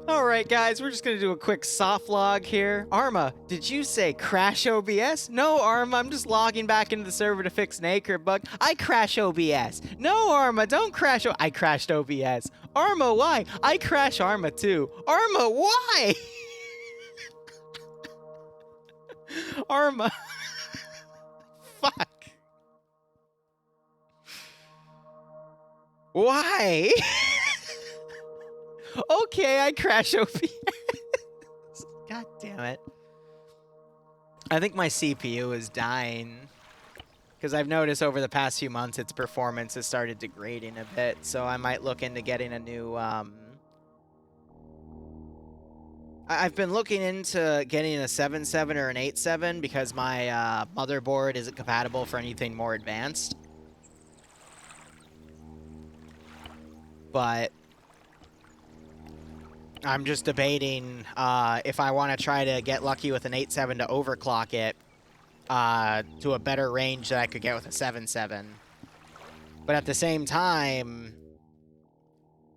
Alright guys, we're just gonna do a quick soft log here. Arma, did you say crash OBS? No, Arma, I'm just logging back into the server to fix an Acre bug. I crash OBS. No, Arma, don't crash I crashed OBS. Arma, why? I crash Arma too. Arma, why? Arma. Fuck. Why? Okay, I crash OBS. God damn it. I think my CPU is dying. Because I've noticed over the past few months its performance has started degrading a bit. So I might look into getting a new... I've been looking into getting a 7.7 or an 8.7 because my motherboard isn't compatible for anything more advanced. But... I'm just debating if I want to try to get lucky with an 8.7 to overclock it to a better range that I could get with a 7.7. But at the same time,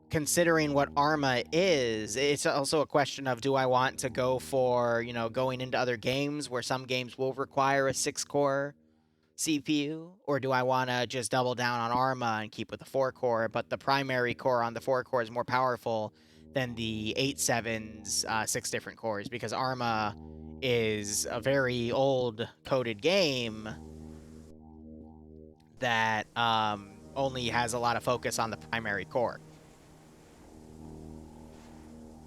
considering what Arma is, it's also a question of, do I want to go for, you know, going into other games where some games will require a 6-core CPU? Or do I want to just double down on Arma and keep with the 4-core, but the primary core on the 4-core is more powerful than the 8.7's 6 different cores, because Arma is a very old coded game that only has a lot of focus on the primary core.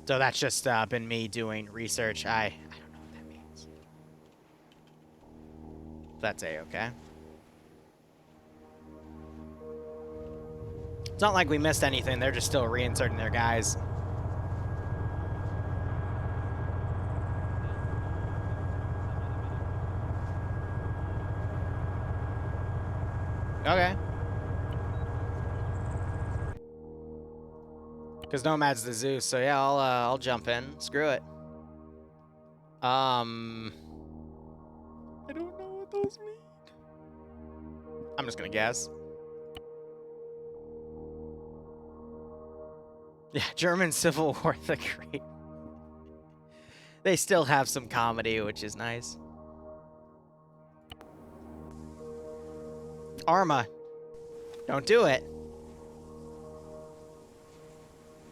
So that's just been me doing research. I don't know what that means. That's A-okay. It's not like we missed anything. They're just still reinserting their guys. Okay. Because Nomad's the Zeus, so yeah, I'll jump in. Screw it. I don't know what those mean. I'm just gonna guess. Yeah, German Civil War the Great. They still have some comedy, which is nice. Arma, don't do it.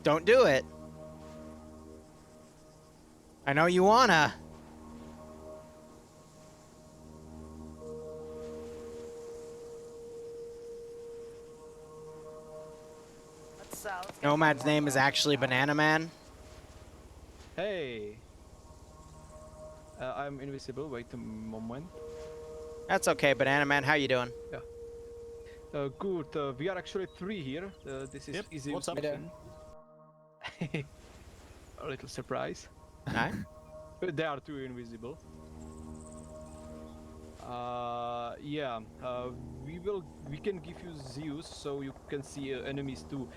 Don't do it. I know you wanna. Nomad's name is actually Banana Man. Hey. I'm invisible. Wait a moment. That's okay, Banana Man. How you doing? Yeah. Good. We are actually 3 here. This is easy. What's up? A little surprise. Alright. There are 2 invisible. Yeah. We can give you Zeus so you can see enemies too.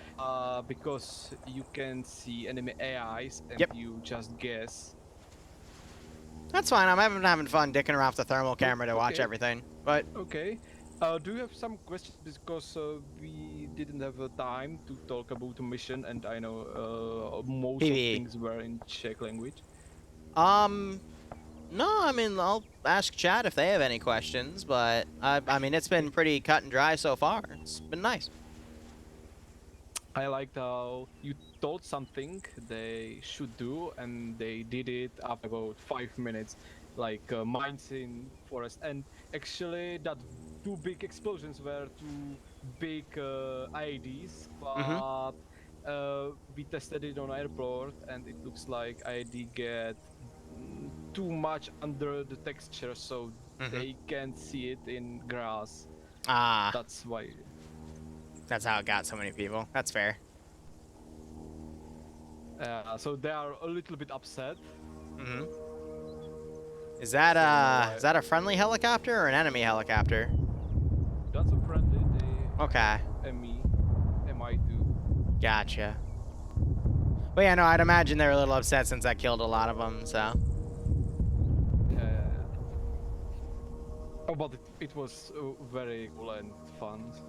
Because you can see enemy AIs and you just guess. That's fine. I'm having fun dicking around with the thermal camera to watch everything. But okay. Do you have some questions? Because we didn't have time to talk about the mission, and I know most of things were in Czech language. No, I mean, I'll ask chat if they have any questions, but I mean, it's been pretty cut and dry so far. It's been nice. I liked how you told something they should do, and they did it after about 5 minutes, like mines in forest. And actually, that 2 big explosions were 2 big IEDs, but we tested it on airport, and it looks like IED get too much under the texture, so they can't see it in grass. Ah. That's why. That's how it got so many people. That's fair. So they are a little bit upset. Is that a friendly helicopter or an enemy helicopter? That's a friendly. Okay. MI2. Gotcha. But yeah, no, I'd imagine they're a little upset since I killed a lot of them, so. Yeah. Oh, but it was very cool and fun. So.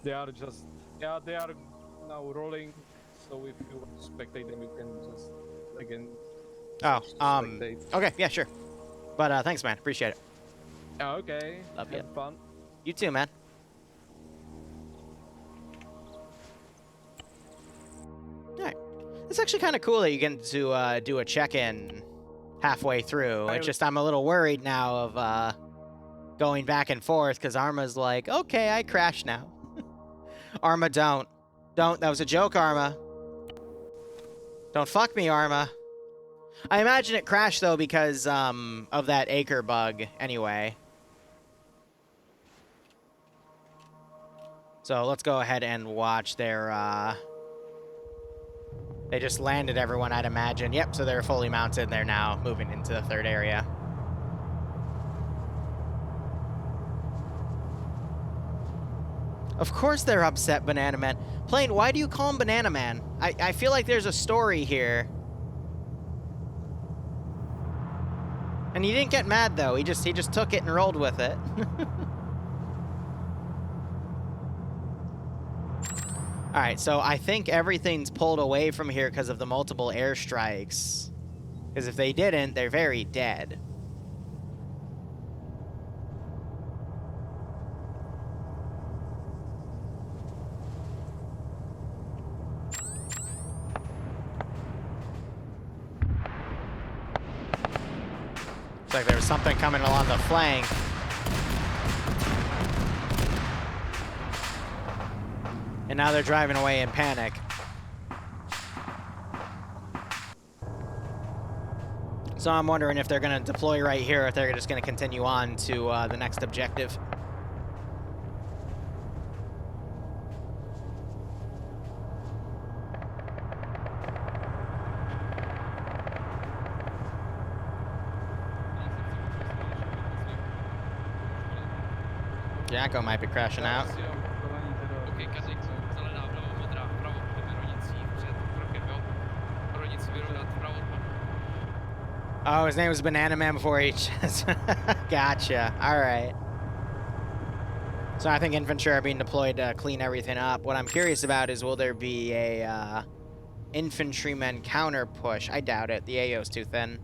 They are just, yeah, they are now rolling. So if you want to spectate them, you can just again. Oh, spectate. okay, yeah, sure. But thanks, man. Appreciate it. Okay. Love you. Have fun. You too, man. All right. It's actually kind of cool that you get to do a check-in halfway through. It's just I'm a little worried now of going back and forth because Arma's like, okay, I crashed now. Arma, don't. Don't. That was a joke, Arma. Don't fuck me, Arma. I imagine it crashed, though, because of that acre bug, anyway. So let's go ahead and watch their, They just landed everyone, I'd imagine. Yep, so they're fully mounted. They're now moving into the third area. Of course they're upset, Banana Man. Plane, why do you call him Banana Man? I feel like there's a story here. And he didn't get mad, though. He just took it and rolled with it. All right, so I think everything's pulled away from here because of the multiple airstrikes. Because if they didn't, they're very dead. Looks like there was something coming along the flank. And now they're driving away in panic. So I'm wondering if they're going to deploy right here or if they're just going to continue on to the next objective. Jacko might be crashing out. Oh, his name was Banana Man before he... Gotcha. All right. So I think infantry are being deployed to clean everything up. What I'm curious about is will there be a infantryman counter push? I doubt it. The AO's too thin.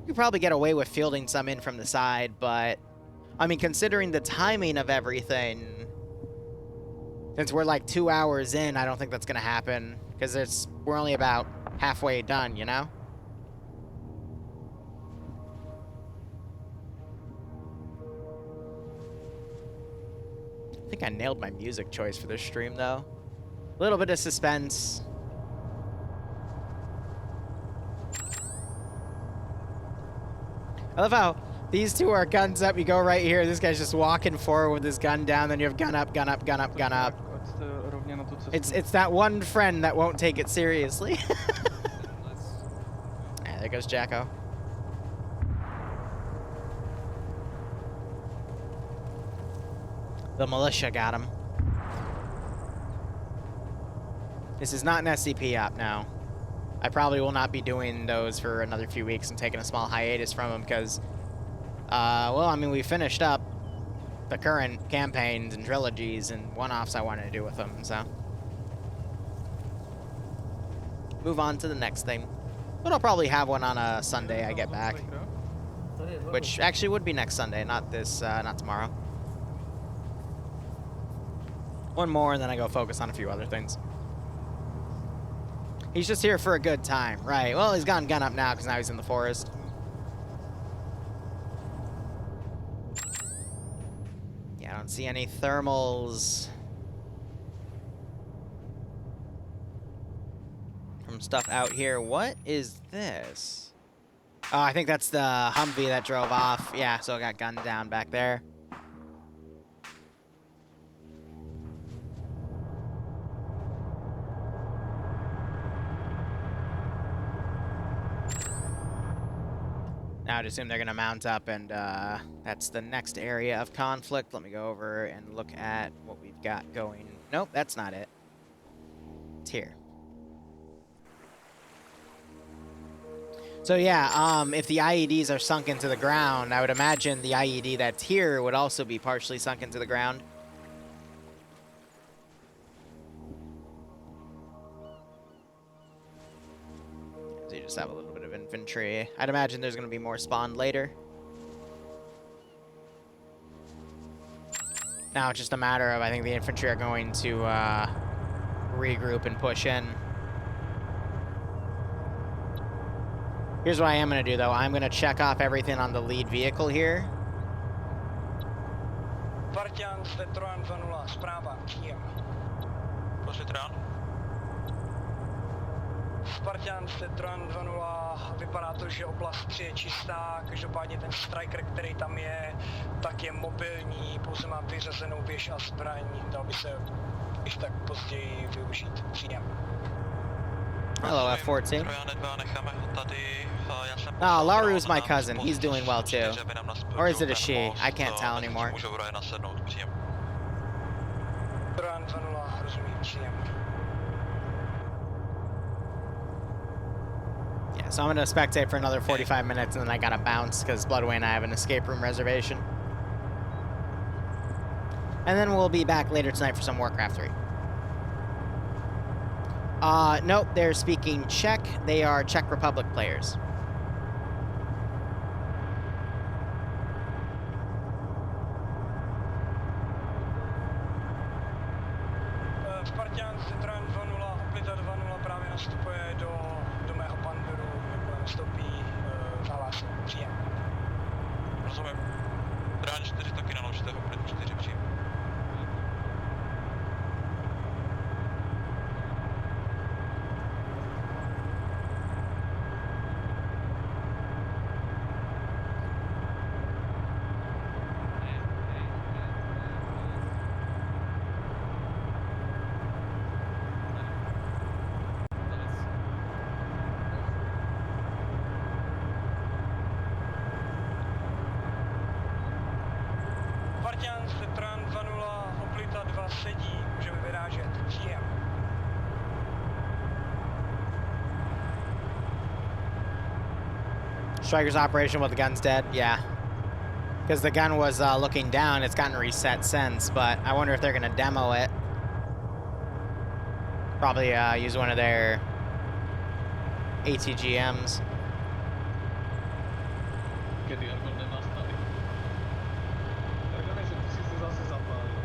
You could probably get away with fielding some in from the side, but... I mean, considering the timing of everything... Since we're like 2 hours in, I don't think that's going to happen. Because we're only about halfway done, you know? I think I nailed my music choice for this stream, though. A little bit of suspense. I love how these two are guns up. You go right here. This guy's just walking forward with his gun down. Then you have gun up, gun up, gun up, gun up. It's that one friend that won't take it seriously. Yeah, there goes Jacko. The militia got him. This is not an SCP op now. I probably will not be doing those for another few weeks and taking a small hiatus from them because, well, I mean, we finished up the current campaigns and trilogies and one-offs I wanted to do with them, so. Move on to the next thing. But I'll probably have one on a Sunday I get back. Which actually would be next Sunday, not tomorrow. One more, and then I go focus on a few other things. He's just here for a good time. Right. Well, he's gotten gun up now because now he's in the forest. Yeah, I don't see any thermals from stuff out here. What is this? Oh, I think that's the Humvee that drove off. Yeah, so I got gunned down back there. Now I'd assume they're going to mount up, and that's the next area of conflict. Let me go over and look at what we've got going. Nope, that's not it. It's here. So yeah, if the IEDs are sunk into the ground, I would imagine the IED that's here would also be partially sunk into the ground. So you just have a little bit of infantry. I'd imagine there's going to be more spawned later. Now it's just a matter of, I think the infantry are going to regroup and push in. Here's what I am going to do, though. I'm going to check off everything on the lead vehicle here. Spartan, Tetron 2-0, zpráva, příjem. Positran. Spartan, Tetron 2-0, vypadá to, že oblast 3 je čistá, každopádně ten striker, který tam je, tak je mobilní, pouze má vyřazenou věž a zbraň, dal by se když tak později využít. Příjem. Hello, F-14. necháme ho tady. Oh, Liru is my cousin. He's doing well too. Or is it a she? I can't tell anymore. Můžou roje nasednout, příjem. Tetron 2-0, rozumím, příjem. Yeah, so I'm gonna spectate for another 45 minutes and then I gotta bounce because Bloodway and I have an escape room reservation. And then we'll be back later tonight for some Warcraft 3. Nope, they're speaking Czech. They are Czech Republic players. Spartan, Tetron 2-0, Oplita 2-0 právě nastupuje do mého panderu, nebo nastoupí na vás. Příjem. Rozumím. Drán 4 taky naložte, Oplit 4 příjem. Spartan, Tetron 2-0, Oplita 2 sedí, můžeme vyrážet. Příjem. Striker's operation with the gun's dead? Yeah. Because the gun was looking down, it's gotten reset since, but I wonder if they're gonna demo it. Probably use one of their ATGMs. Kedy Argon nenastaví. Argone, že ty si se zase zapálil.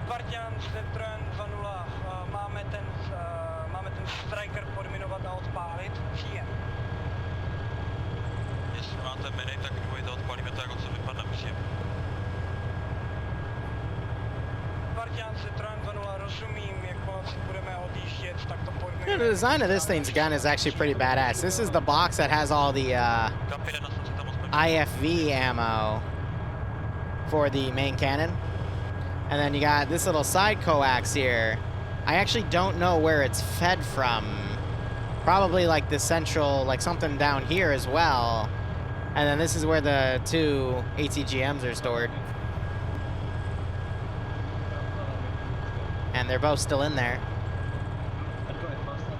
Spartan, Tetron 2-0, máme ten striker podminovat a odpálit. Příjem. Jestli máte miny, tak dvojte, odpálíme to, jako co vypadne, příjem. Spartan, Tetron 2-0, rozumím, jakmile si budeme odjíždět, tak to podminujeme. Yeah, the design of this thing's gun is actually pretty badass. This is the box that has all the Kampy na se tam ospoň. IFV ammo for the main cannon. And then you got this little side coax here. I actually don't know where it's fed from. Probably like the central, like something down here as well. And then this is where the two ATGMs are stored. And they're both still in there. Argone, basta.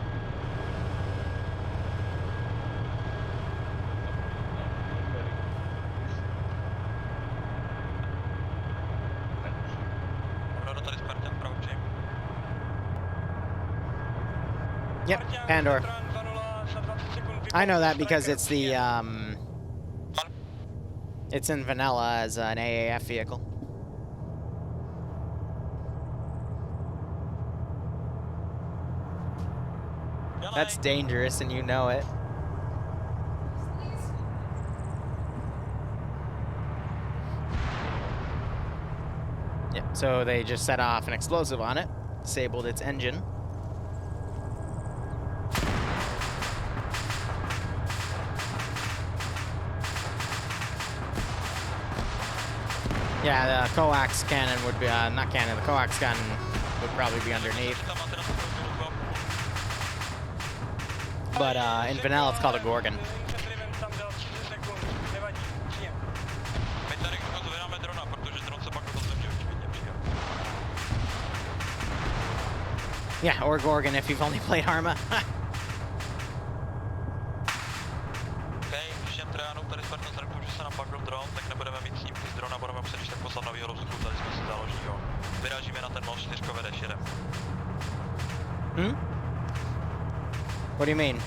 Opravdu tady Spartan, pravo, příjem. Yep, Pandora. I know that because it's the it's in vanilla as an AAF vehicle. That's dangerous and you know it. Yep, so they just set off an explosive on it, disabled its engine. Yeah, the coax cannon would be, not cannon, the coax gun would probably be underneath. Tam máte na sebe pilotku. But in vanilla, it's called a Gorgon. My tady zvedáme drona, protože dron se pak rozhodně příjem. Yeah, or Gorgon if you've only played Arma. OK, když těm Trojanům tady Spartan řekl, že se napadl dron, tak nebudeme mít snímky z drona, budeme muset když tak poslat novýho vzduchu, tady jsme si záloží, jo. Vyrážíme na ten most 4 vedeš, jedem. What do you mean?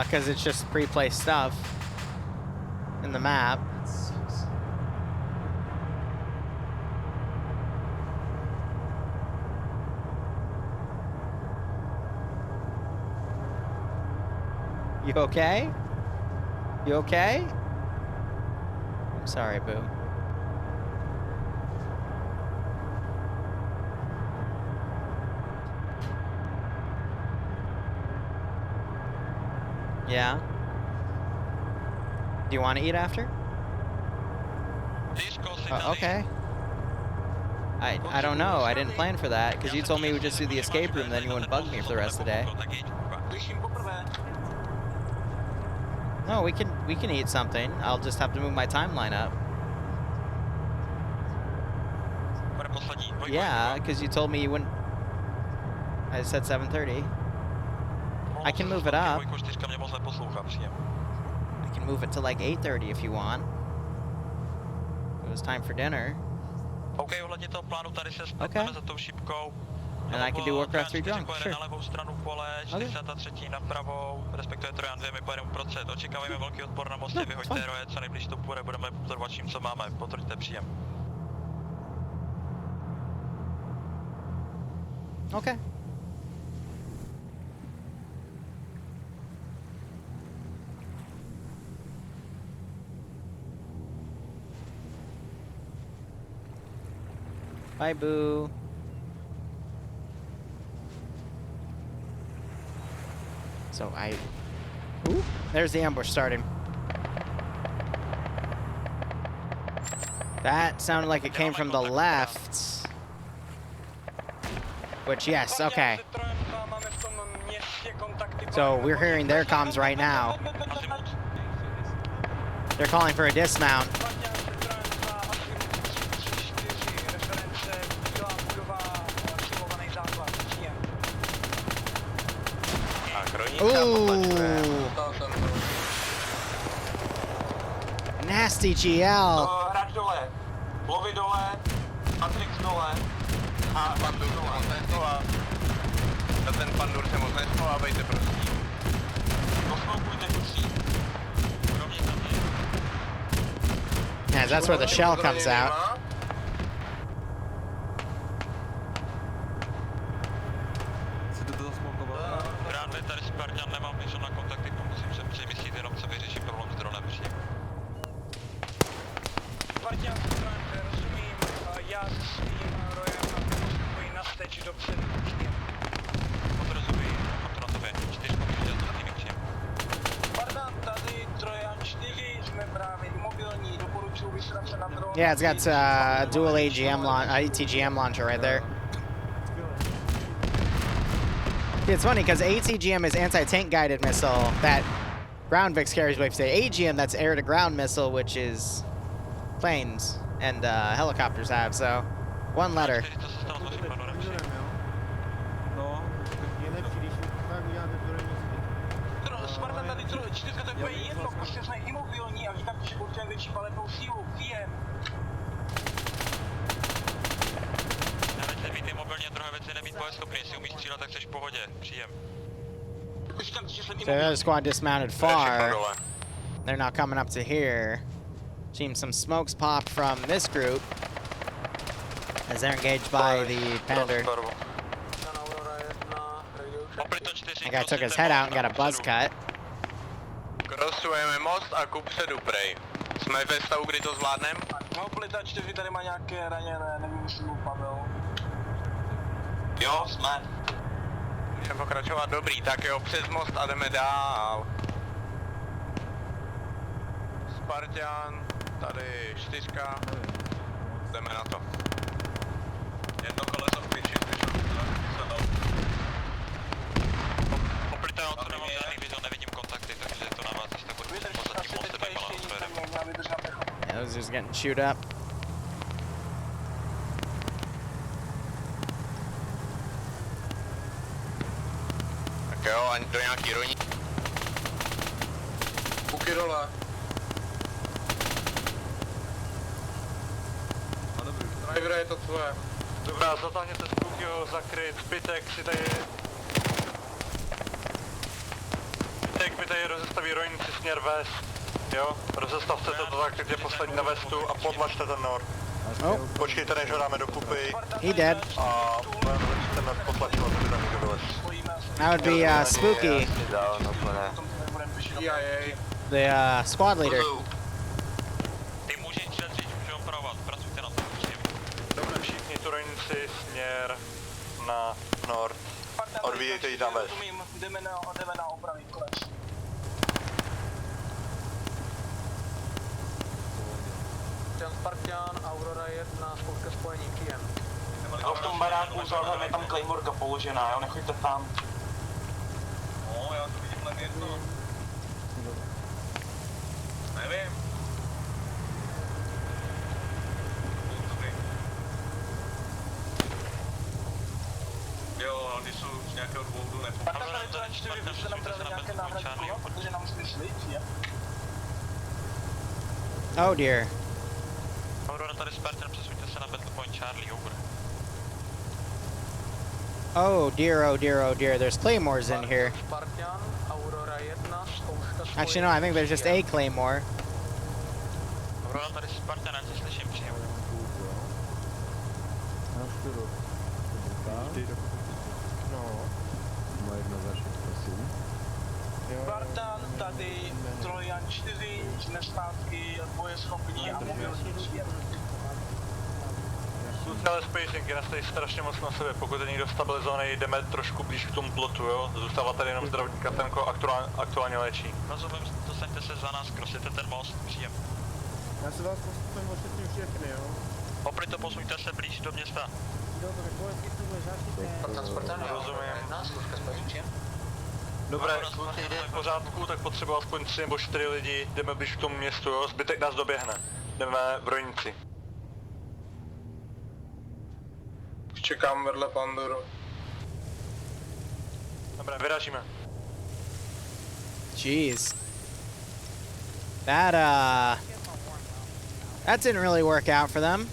Because it's just pre-placed stuff in the map. You okay? You okay? I'm sorry, boo. Yeah? Do you want to eat after? Okay. I don't know. I didn't plan for that because you told me we would just do the escape room, then you wouldn't bug me for the rest of the day. No, we can eat something. I'll just have to move my timeline up. Yeah, because you told me you wouldn't. I said 7:30. I can move it up. I can move it to like 8:30 if you want. It was time for dinner. Okay. And I can do Warcraft 3 drunk, sure. Na levou stranu pole, 43. na pravou, respektive Trojan 2, my pojedeme uprostřed. Očekáváme velký odpor na mostě, vyhoďte roje, co nejblíž to půjde, budeme pozorovat čím, co máme, potvrďte příjem. Okay. Bye, boo. So Ooh, there's the ambush starting. That sounded like it came from the left. Which, yes, okay. So we're hearing their comms right now. They're calling for a dismount. Ooh. Nasty GL. Hráč dole, Lovy dole, Matrix dole a Pandur se moc neschová. Na ten Pandur se moc neschovávejte, prosím. Posmoukujte kusí. Yeah, that's where the shell comes out. Yeah, it's got a dual ATGM launcher right there. It's funny because ATGM is anti-tank guided missile that ground Vix carries wave state. AGM, that's air-to-ground missile, which is planes and helicopters have. So one letter. So the other squad dismounted far. They're now coming up to here. Seeing some smokes pop from this group as they're engaged by the Pander. That guy took his head out and got a buzz cut. Crossujeme most a kupředu prej. Jsme ve stavu, kdy to zvládnem? No, Plita 4 tady má nějaké raněné, nevím, jestli mu Pavel. Jo, jsme. Můžeme pokračovat, dobrý, tak jo, přes most a jdeme dál. Spartan, tady 4, jdeme na to. Jedno koleso v piči, Oplitá, co nemám žádný vizu, nevidím kontakty, takže to na vás, tak budu poslat tím mostem, jak malou sférem. Yeah, those just getting chewed up. do nějaký roní. Puky dole. Driver, je to tvoje. Dobrá, zatáhněte z Pukyho, zakryt, zbytek si tady... Zbytek mi tady rozestaví rojnici směr west, jo? Rozestavte to tak, kde poslední na westu a podlažte ten nord. Oh, Počkejte, než ho dáme do kupy he dead. a budeme potlačovat, aby tam někdo vylez. That would be Spooky, CIA. the squad leader. Ty může střílet říct, může opravovat, pracujte na tom, příjemně. Dobře, všichni tu rojnici směr na nord. Odvíjejte ji tam west. Jdeme na opravy konec. Spartan, Aurora 1, spoušťka spojení, příjem. V tom baráku vzhledem je tam Claymorka položená, jo, nechoďte tam. No, já to vidím len jedno. Nevím. Jo, ale ty jsou z nějakého důvodu Tak tady to čtyři, vy jste nám dali nějaké náhradní kolo, protože nám smysli, je? Oh dear. Aurora, tady Spartan, přesuňte se na Battle Point Charlie, over. Oh dear, oh dear, oh dear. There's claymores in here. Spartan, Aurora 1, spoušťka spojení. Actually, no, I think there's just a claymore. Aurora, tady Spartan, já tě slyším, příjemně. Spartan, tady Trojan 4, jsme zpátky bojeschopní a mobilní příjem. Ale spacing, nás tady strašně moc na sebe, pokud je někdo stabilizovaný, jdeme trošku blíž k tomu plotu, jo? Zůstává tady jenom zdravotník, ten aktuálně léčí. Rozumím, dostaňte se za nás, krosíte ten most, příjem. Já se vás postupem ošetřím všechny, jo? Opryto posuňte se blíž do města. Dobré, kluci, jde v pořádku, tak potřebuji aspoň 3 nebo 4 lidi, jdeme blíž k tomu městu, jo? Zbytek nás doběhne. Jdeme v rojnici. Čekám vedle Pandoru. Dobré, vyrážíme. Jeez. That didn't really work out for them.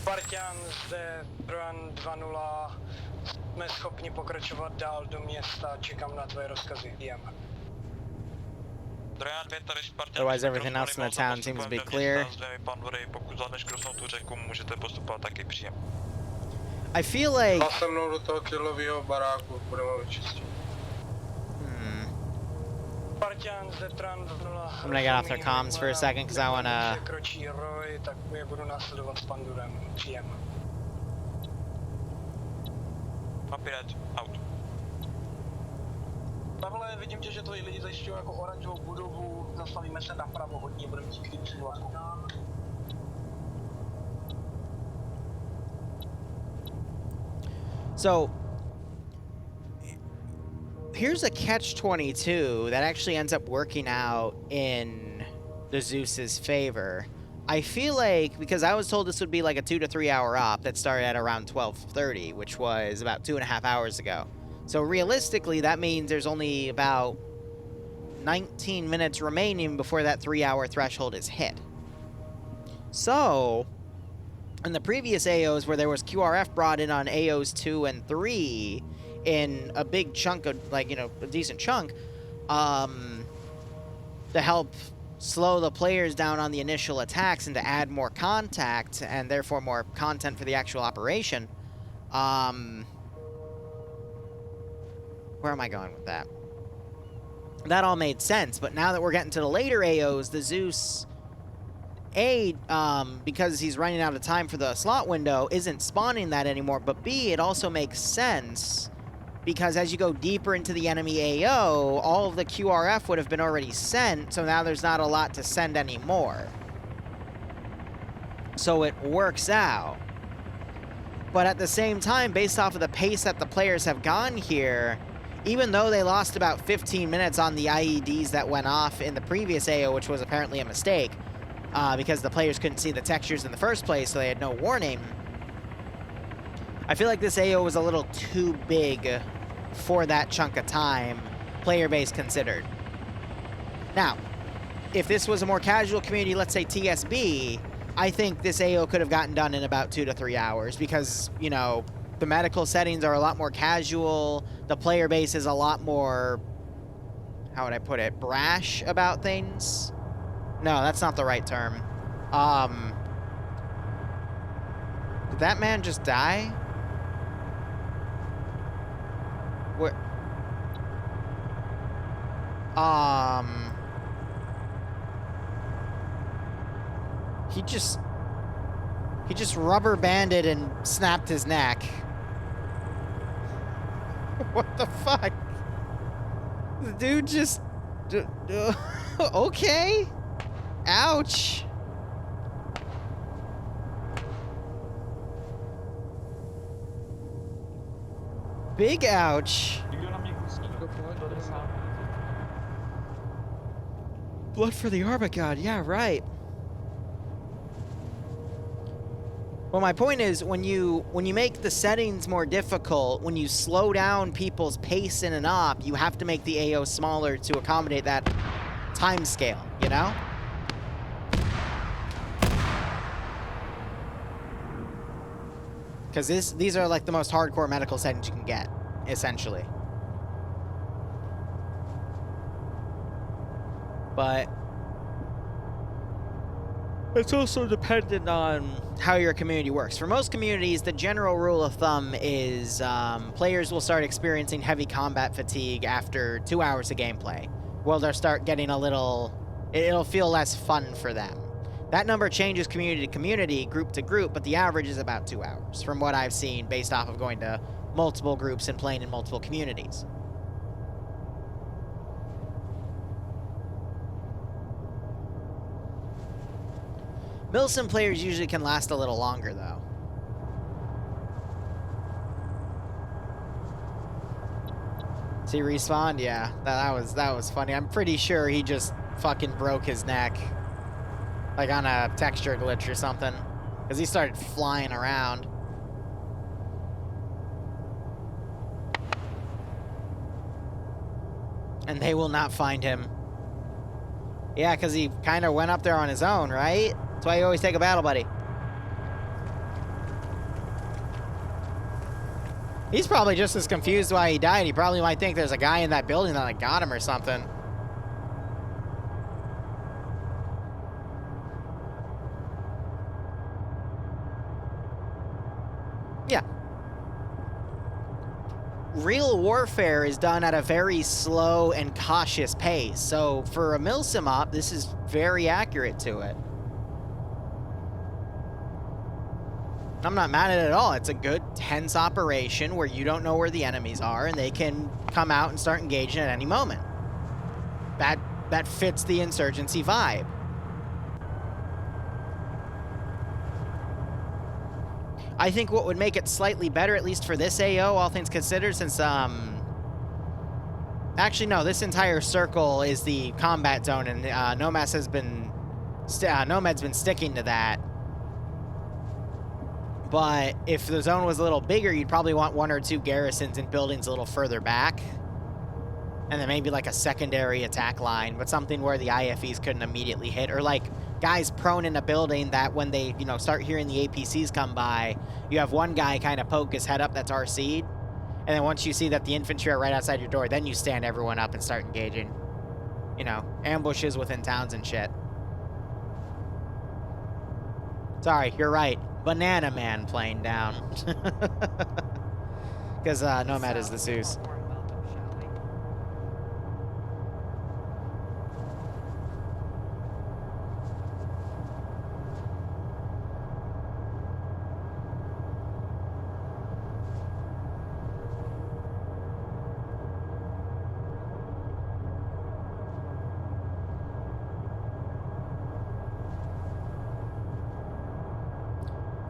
Spartan zde, Trojan 2-0, jsme schopni pokračovat dál do města, čekám na tvoje rozkazy, jdeme. Trojan 2, tady Spartan. Otherwise, everything else in the town seems to be clear. Pokud zvládneš krosnout tu řeku, můžete postupovat taky příjem. I feel like... Vás se mnou do toho kilového baráku, budeme vyčistit. Spartan zde, Trojan 2-0. I'm gonna get off their comms for a second, because I wanna... Překročí Roy, tak je budu následovat s Pandurem, příjem. Papíret, out. Pavle, vidím tě, že tvoji lidi zajišťují jako oranžovou budovu, zastavíme se napravo hodně, budeme ti klid přihlásit. So, here's a catch-22 that actually ends up working out in the Zeus's favor. I feel like, because I was told this would be like a 2 to 3 hour op that started at around 12:30, which was about 2.5 hours ago. So realistically, that means there's only about 19 minutes remaining before that 3 hour threshold is hit. So, in the previous AOs where there was QRF brought in on AOs 2 and 3 in a big chunk of, like, you know, a decent chunk, to help slow the players down on the initial attacks and to add more contact and therefore more content for the actual operation. Where am I going with that? That all made sense, but now that we're getting to the later AOs, the Zeus, because he's running out of time for the slot window, isn't spawning that anymore, but B, it also makes sense because as you go deeper into the enemy AO, all of the QRF would have been already sent, so now there's not a lot to send anymore. So it works out. But at the same time, based off of the pace that the players have gone here, even though they lost about 15 minutes on the IEDs that went off in the previous AO, which was apparently a mistake, because the players couldn't see the textures in the first place, so they had no warning, I feel like this AO was a little too big for that chunk of time player base considered. Now, if this was a more casual community, let's say TSB, I think this AO could have gotten done in about 2 to 3 hours because, you know, the medical settings are a lot more casual. The player base is a lot more, how would I put it, brash about things? No, that's not the right term. Did that man just die? Where? He just rubber banded and snapped his neck. What the fuck? The dude just... okay. Ouch. Big ouch. Blood for the Arma God. Yeah, right. Well, my point is, when you make the settings more difficult, when you slow down people's pace in an op, you have to make the AO smaller to accommodate that time scale, you know? Because these are like the most hardcore medical settings you can get, essentially. But it's also dependent on how your community works. For most communities, the general rule of thumb is players will start experiencing heavy combat fatigue after 2 hours of gameplay. Well, they'll start getting a little... it'll feel less fun for them. That number changes community to community, group to group, but the average is about 2 hours, from what I've seen based off of going to multiple groups and playing in multiple communities. Milsim players usually can last a little longer, though. See, respawned? Yeah, that was funny. I'm pretty sure he just fucking broke his neck. Like on a texture glitch or something. Because he started flying around. And they will not find him. Yeah, because he kind of went up there on his own, right? That's why you always take a battle buddy. He's probably just as confused why he died. He probably might think there's a guy in that building that like got him or something. Yeah. Real warfare is done at a very slow and cautious pace. So for a milsim op, this is very accurate to it. I'm not mad at it at all. It's a good, tense operation where you don't know where the enemies are and they can come out and start engaging at any moment. That fits the insurgency vibe. I think what would make it slightly better, at least for this AO, all things considered, since, actually, no, this entire circle is the combat zone, and Nomad's been sticking to that. But if the zone was a little bigger, you'd probably want 1 or 2 garrisons in buildings a little further back. And then maybe like a secondary attack line, but something where the IFEs couldn't immediately hit. Or like guys prone in a building that when they, you know, start hearing the APCs come by, you have one guy kind of poke his head up that's RC'd. And then once you see that the infantry are right outside your door, then you stand everyone up and start engaging. You know, ambushes within towns and shit. Sorry, you're right. Banana Man playing down. Because Nomad is the Zeus.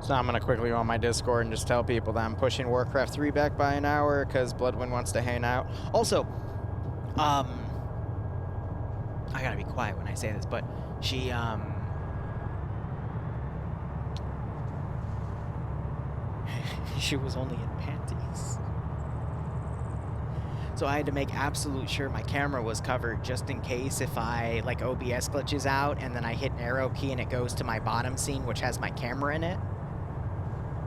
So I'm going to quickly go on my Discord and just tell people that I'm pushing Warcraft 3 back by an hour because Bloodwind wants to hang out. Also, I got to be quiet when I say this, but she, she was only in panties. So I had to make absolute sure my camera was covered just in case if I, like, OBS glitches out and then I hit an arrow key and it goes to my bottom scene, which has my camera in it.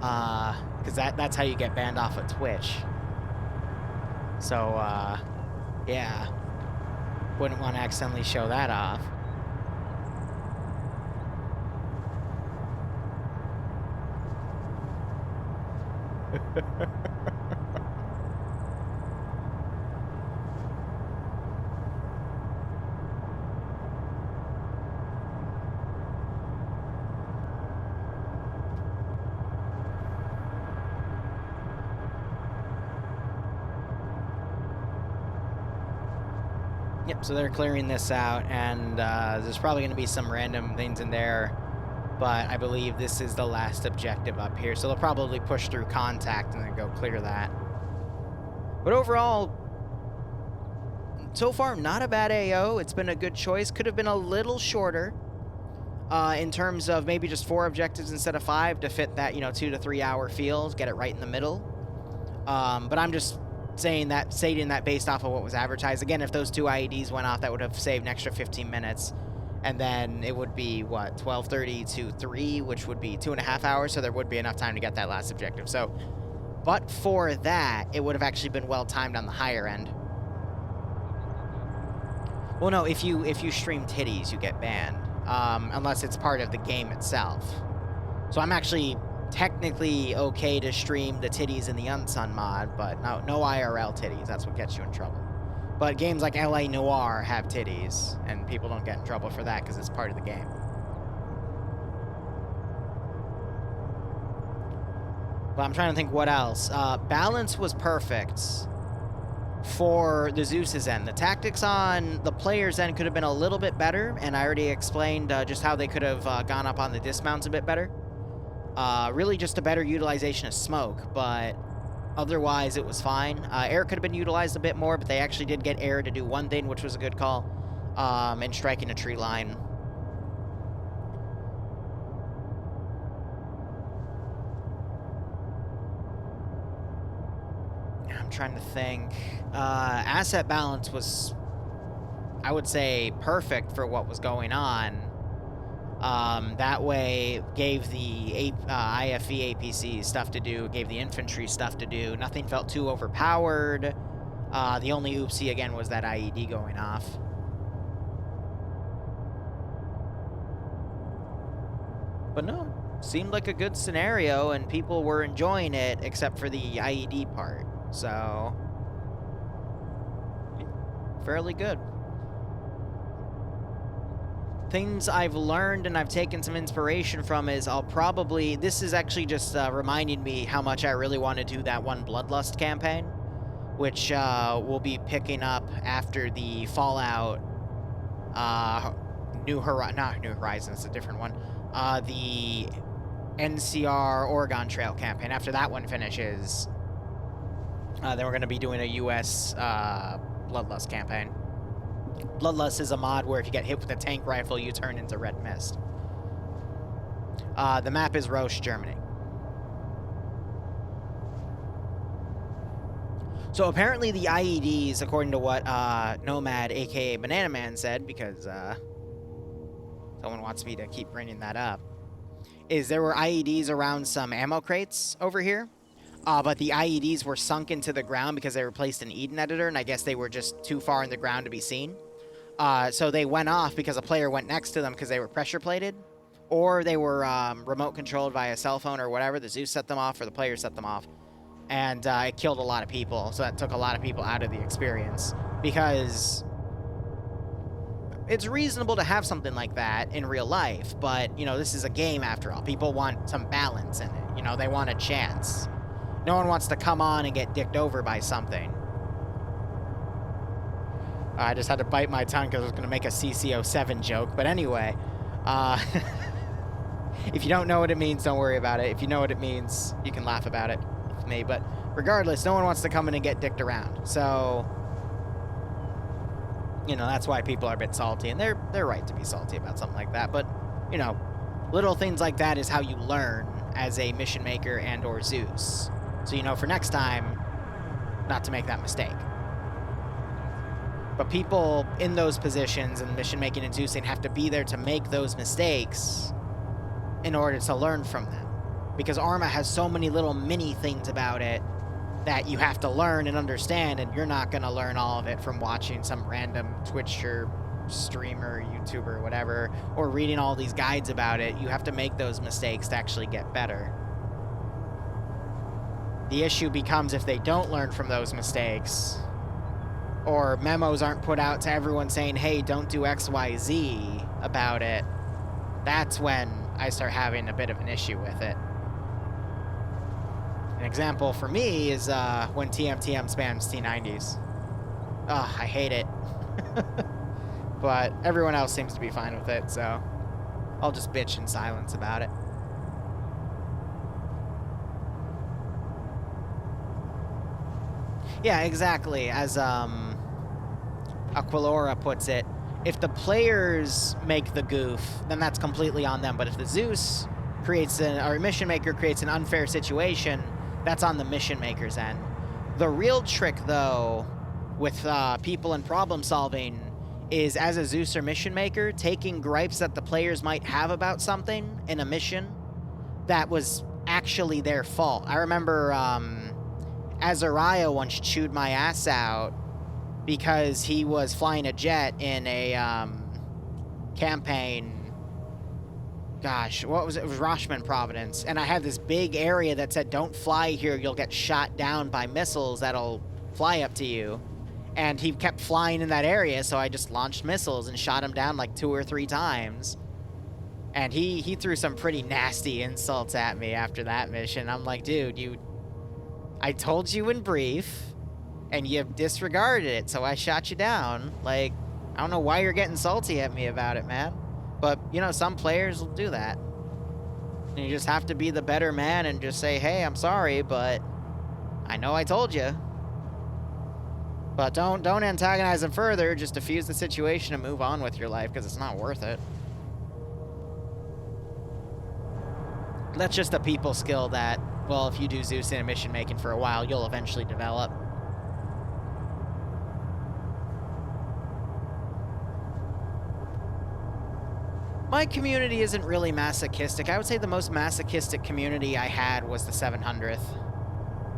Because that's how you get banned off of Twitch. So, yeah. Wouldn't want to accidentally show that off. Yep, so they're clearing this out, and there's probably going to be some random things in there, but I believe this is the last objective up here, so they'll probably push through contact and then go clear that. But overall, so far, not a bad AO. It's been a good choice. Could have been a little shorter in terms of maybe just 4 objectives instead of 5 to fit that, 2 to 3 hour field, get it right in the middle. But I'm just stating that based off of what was advertised. Again, if those 2 IEDs went off, that would have saved an extra 15 minutes. And then it would be, what, 12:30 to 3, which would be 2.5 hours, so there would be enough time to get that last objective. So, but for that, it would have actually been well-timed on the higher end. Well, no, if you stream titties, you get banned, unless it's part of the game itself. So I'm actually technically okay to stream the titties in the Unsun mod, but no IRL titties. That's what gets you in trouble. But games like LA Noire have titties, and people don't get in trouble for that because it's part of the game. But I'm trying to think what else. Balance was perfect for the Zeus's end. The tactics on the player's end could have been a little bit better, and I already explained just how they could have gone up on the dismounts a bit better. Really just a better utilization of smoke, but otherwise it was fine. Air could have been utilized a bit more, but they actually did get air to do one thing, which was a good call, and striking a tree line. I'm trying to think. Asset balance was, I would say, perfect for what was going on. That way gave the IFV APC stuff to do, gave the infantry stuff to do. Nothing felt too overpowered. The only oopsie, again, was that IED going off. But no, seemed like a good scenario, and people were enjoying it, except for the IED part. So, fairly good. Things I've learned and I've taken some inspiration from is this is actually just reminding me how much I really want to do that one Bloodlust campaign, which we'll be picking up after the Fallout not New Horizon, it's a different one, the NCR Oregon Trail campaign. After that one finishes, then we're going to be doing a US Bloodlust campaign. Bloodlust is a mod where if you get hit with a tank rifle, you turn into red mist. The map is Roche, Germany. So apparently the IEDs, according to what Nomad, aka Banana Man, said, because someone wants me to keep bringing that up, is there were IEDs around some ammo crates over here. But the IEDs were sunk into the ground because they were placed in Eden Editor, and I guess they were just too far in the ground to be seen. So they went off because a player went next to them because they were pressure plated, or they were remote controlled via cell phone or whatever. The Zeus set them off, or the player set them off, and it killed a lot of people. So that took a lot of people out of the experience, because it's reasonable to have something like that in real life, but, this is a game after all. People want some balance in it. They want a chance. No one wants to come on and get dicked over by something. I just had to bite my tongue because I was going to make a CC07 joke. But anyway, if you don't know what it means, don't worry about it. If you know what it means, you can laugh about it with me. But regardless, no one wants to come in and get dicked around. So, that's why people are a bit salty. And they're right to be salty about something like that. But, little things like that is how you learn as a mission maker and or Zeus. So, for next time, not to make that mistake. But people in those positions and mission making and Zeusing have to be there to make those mistakes in order to learn from them. Because Arma has so many little mini things about it that you have to learn and understand, and you're not going to learn all of it from watching some random Twitcher, streamer, YouTuber, whatever, or reading all these guides about it. You have to make those mistakes to actually get better. The issue becomes if they don't learn from those mistakes, or memos aren't put out to everyone saying, hey, don't do X, Y, Z about it. That's when I start having a bit of an issue with it. An example for me is when TMTM spams T90s. Ugh, I hate it. But everyone else seems to be fine with it, so I'll just bitch in silence about it. Yeah, exactly. As Aquilora puts it, if the players make the goof, then that's completely on them. But if the Zeus creates or mission maker creates an unfair situation, that's on the mission maker's end. The real trick, though, with people and problem solving is, as a Zeus or mission maker, taking gripes that the players might have about something in a mission that was actually their fault. I remember Azariah once chewed my ass out because he was flying a jet in a campaign. Gosh, what was it? It was Rashman Providence. And I had this big area that said, don't fly here, you'll get shot down by missiles that'll fly up to you. And he kept flying in that area, so I just launched missiles and shot him down like 2 or 3 times. And he threw some pretty nasty insults at me after that mission. I'm like, dude, I told you in brief, and you disregarded it, so I shot you down. Like, I don't know why you're getting salty at me about it, man. But, you know, some players will do that. And you just have to be the better man and just say, hey, I'm sorry, but I know I told you. But don't antagonize them further. Just diffuse the situation and move on with your life, because it's not worth it. That's just a people skill that, well, if you do Zeus in a mission making for a while, you'll eventually develop. My community isn't really masochistic. I would say the most masochistic community I had was the 700th.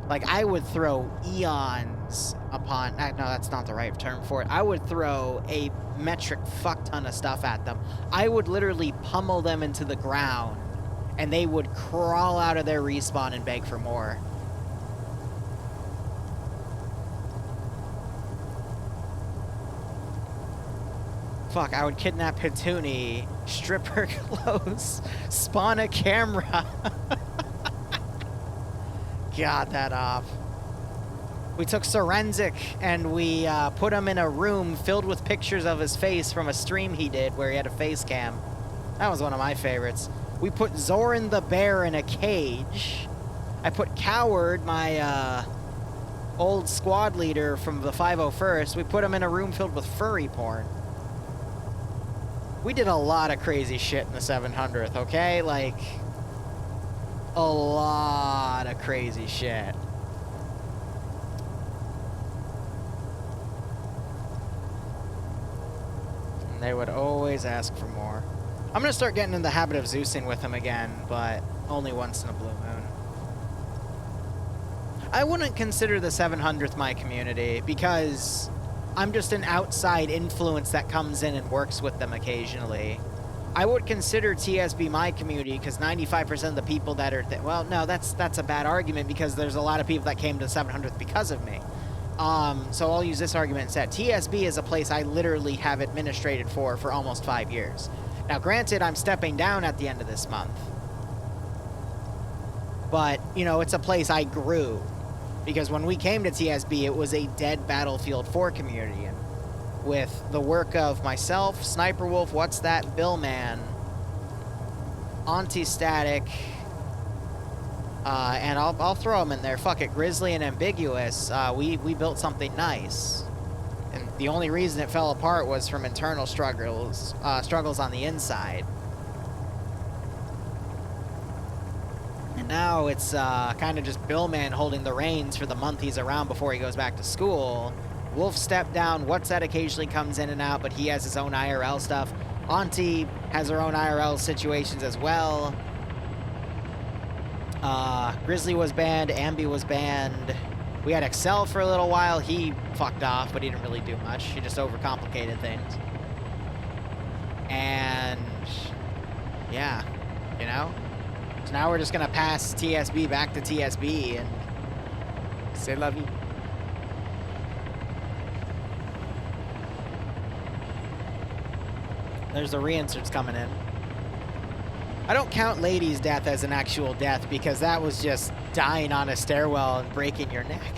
Like, I would throw eons upon... No, that's not the right term for it. I would throw a metric fuck ton of stuff at them. I would literally pummel them into the ground, and they would crawl out of their respawn and beg for more. Fuck, I would kidnap Hituni, strip her clothes, spawn a camera. Got that off. We took Sorensic and we put him in a room filled with pictures of his face from a stream he did where he had a face cam. That was one of my favorites. We put Zoran the bear in a cage. I put Coward, my old squad leader from the 501st, we put him in a room filled with furry porn. We did a lot of crazy shit in the 700th, okay? Like, a lot of crazy shit. And they would always ask for more. I'm gonna start getting in the habit of Zeusing with them again, but only once in a blue moon. I wouldn't consider the 700th my community because I'm just an outside influence that comes in and works with them occasionally. I would consider TSB my community because 95% of the people that are... well, no, that's a bad argument because there's a lot of people that came to the 700th because of me. So I'll use this argument instead. TSB is a place I literally have administrated for almost 5 years. Now, granted, I'm stepping down at the end of this month. But, you know, it's a place I grew. Because when we came to TSB, it was a dead Battlefield 4 community. And with the work of myself, Sniper Wolf, What's That, Billman, Anti-Static, and I'll throw them in there. Fuck it, Grizzly and Ambiguous. We built something nice. And the only reason it fell apart was from internal struggles on the inside. And now it's kind of just Billman holding the reins for the month he's around before he goes back to school. Wolf stepped down. What's that occasionally comes in and out, but he has his own IRL stuff. Auntie has her own IRL situations as well. Grizzly was banned. Ambi was banned. We had Excel for a little while. He fucked off, but he didn't really do much. He just overcomplicated things. And yeah, you know? So now we're just gonna pass TSB back to TSB and c'est la vie. There's the reinserts coming in. I don't count Lady's death as an actual death because that was just dying on a stairwell and breaking your neck.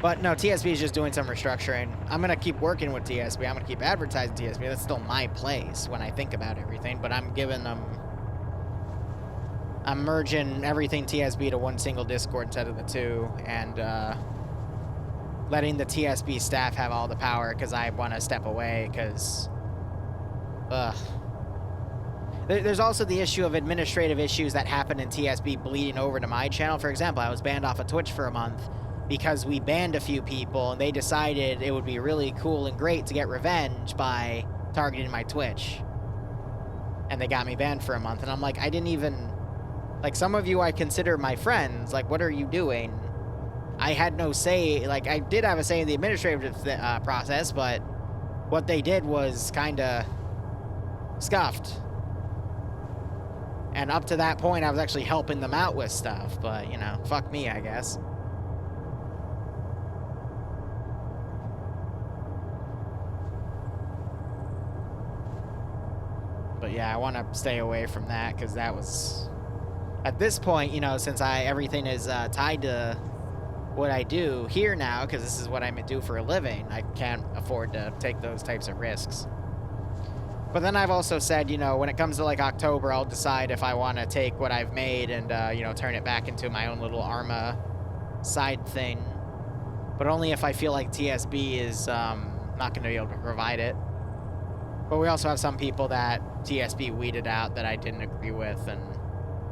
But no, TSB is just doing some restructuring. I'm going to keep working with TSB. I'm going to keep advertising TSB. That's still my place when I think about everything. But I'm giving them... I'm merging everything TSB to one single Discord instead of the two. And letting the TSB staff have all the power because I want to step away because... Ugh. There's also the issue of administrative issues that happen in TSB bleeding over to my channel. For example, I was banned off of Twitch for a month because we banned a few people and they decided it would be really cool and great to get revenge by targeting my Twitch. And they got me banned for a month. And I'm like, I didn't even... Like, some of you I consider my friends. Like, what are you doing? I had no say. Like, I did have a say in the administrative process, but what they did was kind of scuffed. And up to that point, I was actually helping them out with stuff. But, you know, fuck me, I guess. But yeah, I want to stay away from that because that was... At this point, you know, since everything is tied to what I do here now, because this is what I do for a living, I can't afford to take those types of risks. But then I've also said, you know, when it comes to, like, October, I'll decide if I want to take what I've made and, you know, turn it back into my own little Arma side thing. But only if I feel like TSB is not going to be able to provide it. But we also have some people that TSB weeded out that I didn't agree with, and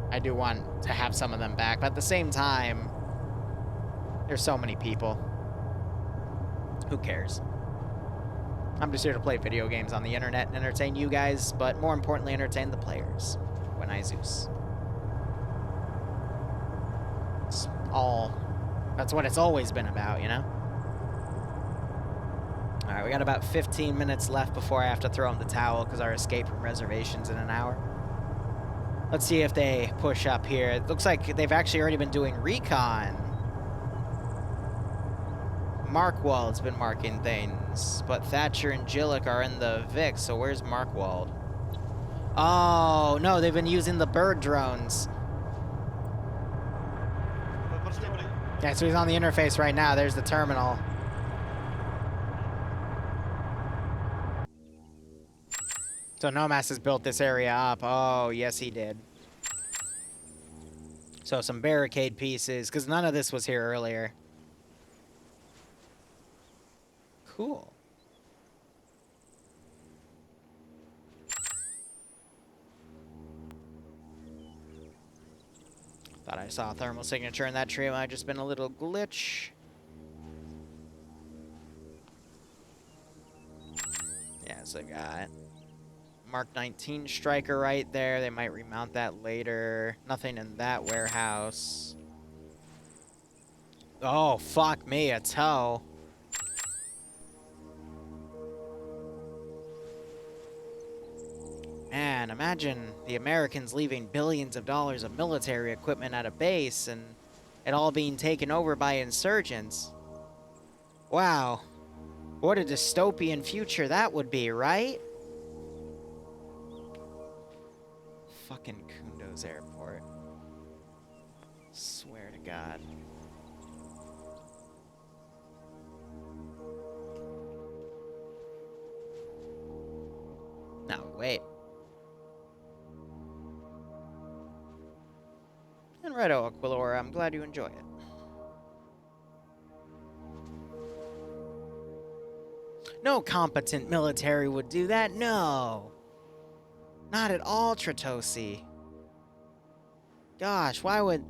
I do want to have some of them back. But at the same time, there's so many people. Who cares? I'm just here to play video games on the internet and entertain you guys, but more importantly, entertain the players when I Zeus. It's all... That's what it's always been about, you know? Alright, we got about 15 minutes left before I have to throw in the towel because our escape from reservation's in an hour. Let's see if they push up here. It looks like they've actually already been doing recon. Markwald's been marking things, but Thatcher and Jillick are in the Vic, so where's Markwald? Oh, no, they've been using the bird drones. Yeah, so he's on the interface right now. There's the terminal. So Nomas has built this area up. Oh, yes, he did. So some barricade pieces, because none of this was here earlier. Cool. Thought I saw a thermal signature in that tree. It might have just been a little glitch. Yeah, so I got Mark 19 striker right there. They might remount that later. Nothing in that warehouse. Oh, fuck me, a tow. Man, imagine the Americans leaving billions of dollars of military equipment at a base and it all being taken over by insurgents. Wow. What a dystopian future that would be, right? Fucking Kundo's airport. Swear to God. No, wait. And righto, Aquilora, I'm glad you enjoy it. No competent military would do that, no. Not at all, Tritosi. Gosh, why would...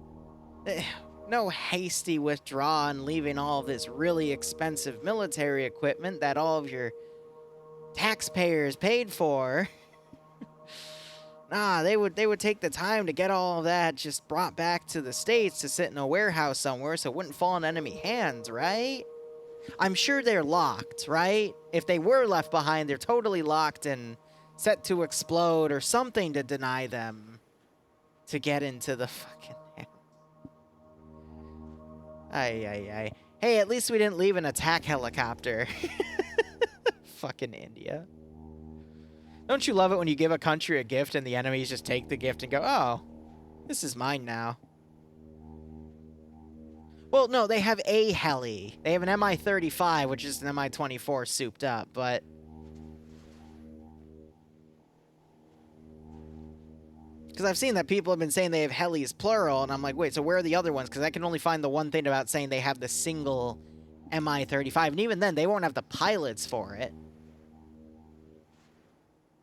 No hasty withdrawal and leaving all this really expensive military equipment that all of your taxpayers paid for. Nah, they would take the time to get all of that just brought back to the States to sit in a warehouse somewhere so it wouldn't fall in enemy hands, right? I'm sure they're locked, right? If they were left behind, they're totally locked and set to explode or something to deny them to get into the fucking hand. Ay. Hey, at least we didn't leave an attack helicopter. Fucking India. Don't you love it when you give a country a gift and the enemies just take the gift and go, oh, this is mine now? Well, no, they have a heli. They have an Mi-35, which is an Mi-24 souped up, but... Because I've seen that people have been saying they have helis plural, and I'm like, wait, so where are the other ones? Because I can only find the one thing about saying they have the single Mi-35, and even then, they won't have the pilots for it.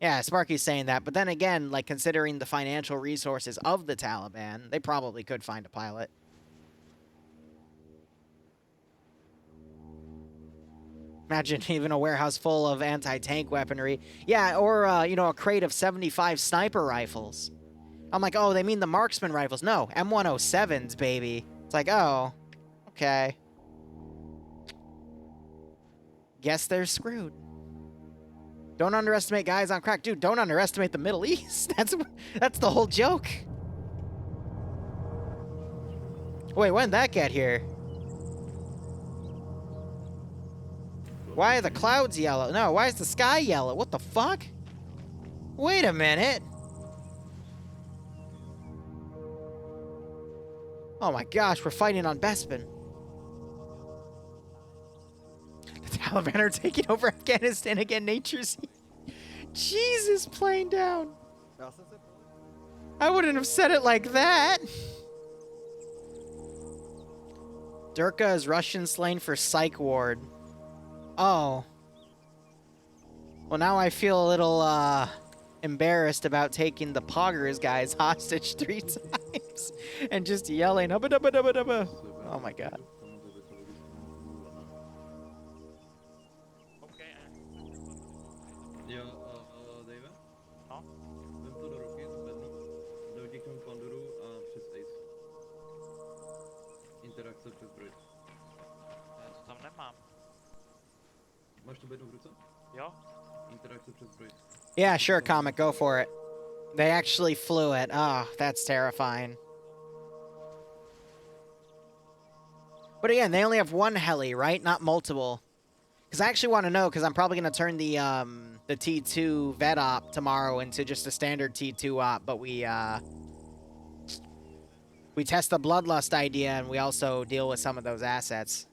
Yeah, Sparky's saying that, but then again, like, considering the financial resources of the Taliban, they probably could find a pilot. Imagine even a warehouse full of anti-tank weaponry. Yeah, or, you know, a crate of 75 sniper rifles. I'm like, oh, they mean the marksman rifles. No, M107s, baby. It's like, oh, okay. Guess they're screwed. Don't underestimate guys on crack. Dude, don't underestimate the Middle East. That's the whole joke. Wait, when did that get here? Why are the clouds yellow? No, why is the sky yellow? What the fuck? Wait a minute. Oh my gosh, we're fighting on Bespin. The Taliban are taking over Afghanistan again, nature's... Jesus, plane down. I wouldn't have said it like that. Durka is Russian slang for psych ward. Oh. Well, now I feel a little, embarrassed about taking the Poggers guys hostage 3 times and just yelling, "Ubba dubba dubba dubba." Oh my god. Jo, Dave? No? Vem to do ruky, zvednu, neutíknu k panduru a přes Ace. Interakce přes zbroj. Já to tam nemám. Máš to bednu v ruce? Jo? Interakce přes zbroj. Yeah, sure, Comic, go for it. They actually flew it. Oh, that's terrifying. But again, they only have one heli, right? Not multiple. Because I actually want to know, because I'm probably going to turn the T2 vet op tomorrow into just a standard T2 op, but we test the Bloodlust idea, and we also deal with some of those assets.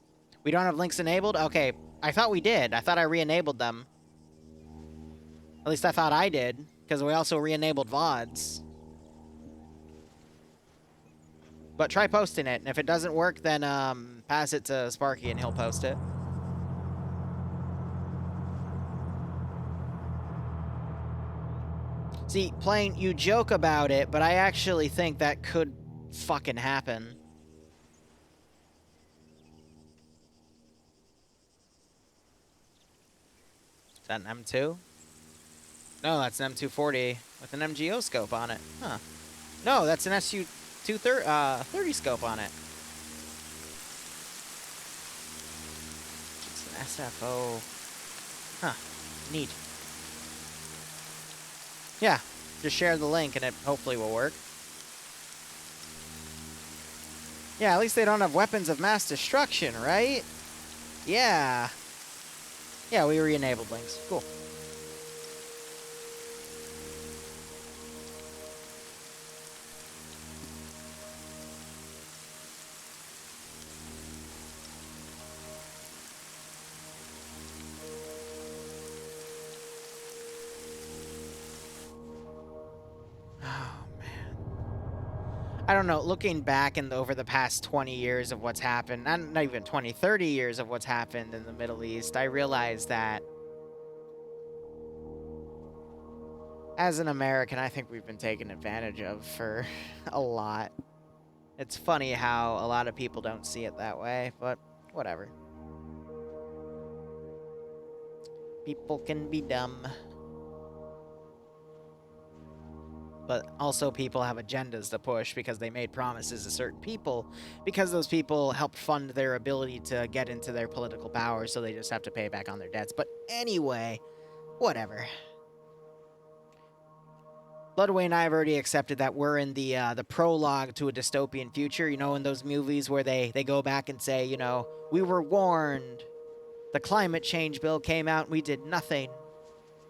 We don't have links enabled? Okay, I thought we did. I thought I re-enabled them. At least I thought I did, because we also re-enabled VODs. But try posting it, and if it doesn't work, then pass it to Sparky and he'll post it. See, Plane, you joke about it, but I actually think that could fucking happen. Is that an M2? No, that's an M240 with an MGO scope on it. Huh. No, that's an SU-30 scope on it. It's an SFO. Huh. Neat. Yeah, just share the link and it hopefully will work. Yeah, at least they don't have weapons of mass destruction, right? Yeah. Yeah, we re-enabled links. Cool. I don't know, looking back over the past 20 years of what's happened, not even 20, 30 years of what's happened in the Middle East, I realized that as an American, I think we've been taken advantage of for a lot. It's funny how a lot of people don't see it that way, but whatever. People can be dumb. But also people have agendas to push because they made promises to certain people because those people helped fund their ability to get into their political power, so they just have to pay back on their debts. But anyway, whatever. Bloodway and I have already accepted that we're in the prologue to a dystopian future. You know, in those movies where they go back and say, you know, we were warned. The climate change bill came out and we did nothing.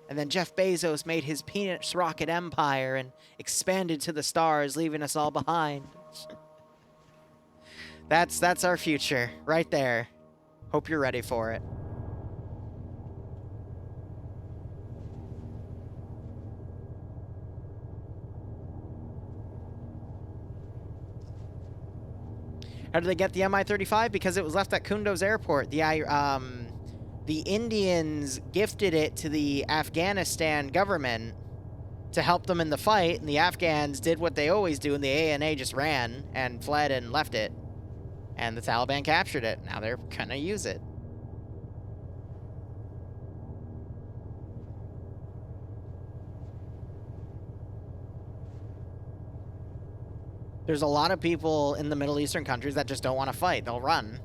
And then Jeff Bezos made his peanuts rocket empire and expanded to the stars, leaving us all behind. That's our future, right there. Hope you're ready for it. How did they get the Mi-35? Because it was left at Kunduz Airport. The Indians gifted it to the Afghanistan government to help them in the fight, and the Afghans did what they always do, and the ANA just ran and fled and left it. And the Taliban captured it. Now they're gonna use it. There's a lot of people in the Middle Eastern countries that just don't want to fight. They'll run.